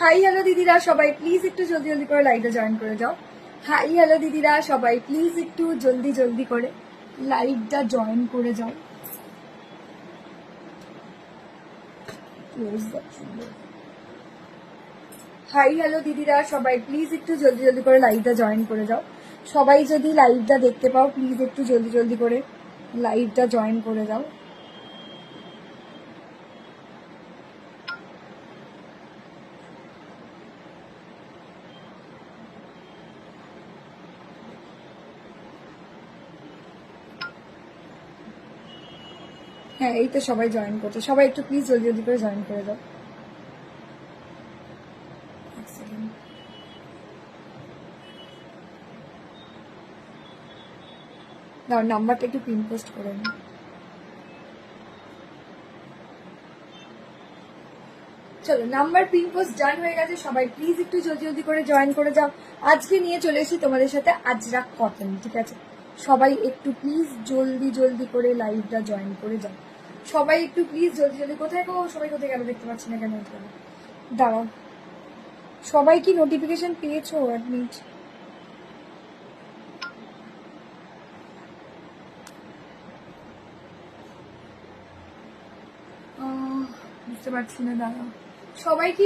Hi hello দিদিরা সবাই please একটু জলদি জলদি করে লাইভে জয়েন করে যাও। হাই হ্যালো দিদিরা সবাই প্লিজ একটু জলদি জলদি করে লাইভটা জয়েন করে যাও। হাই হ্যালো দিদিরা সবাই প্লিজ একটু জলদি জলদি করে লাইভটা জয়েন করে যাও। সবাই যদি লাইভটা দেখতে পাও প্লিজ একটু জলদি জলদি করে লাইভটা জয়েন করে যাও। হ্যাঁ এই তো সবাই জয়েন করছে, সবাই একটু প্লিজ জলদি জলদি করে জয়েন করে দাও। দাও নাম্বারটা একটু পিন পোস্ট করে নিই। চলো নাম্বার পিন পোস্ট ডান হয়ে গেছে, সবাই প্লিজ একটু জলদি জলদি করে জয়েন করে যাও। আজকে নিয়ে চলে এসেছি তোমাদের সাথে আজরাক কটন, ঠিক আছে? সবাই একটু প্লিজ জলদি জলদি করে লাইভটা জয়েন করে যাও। সবাই একটু প্লিজ জলদি জলদি। কোথায় গো সবাই, কোথায় গেল দেখতে পাচ্ছি না কেন? দাঁড়াও, সবাই কি নোটিফিকেশন পেয়েছো? অ্যাডমিট বুঝতে পারছি না, দাঁড়াও। সবাই কি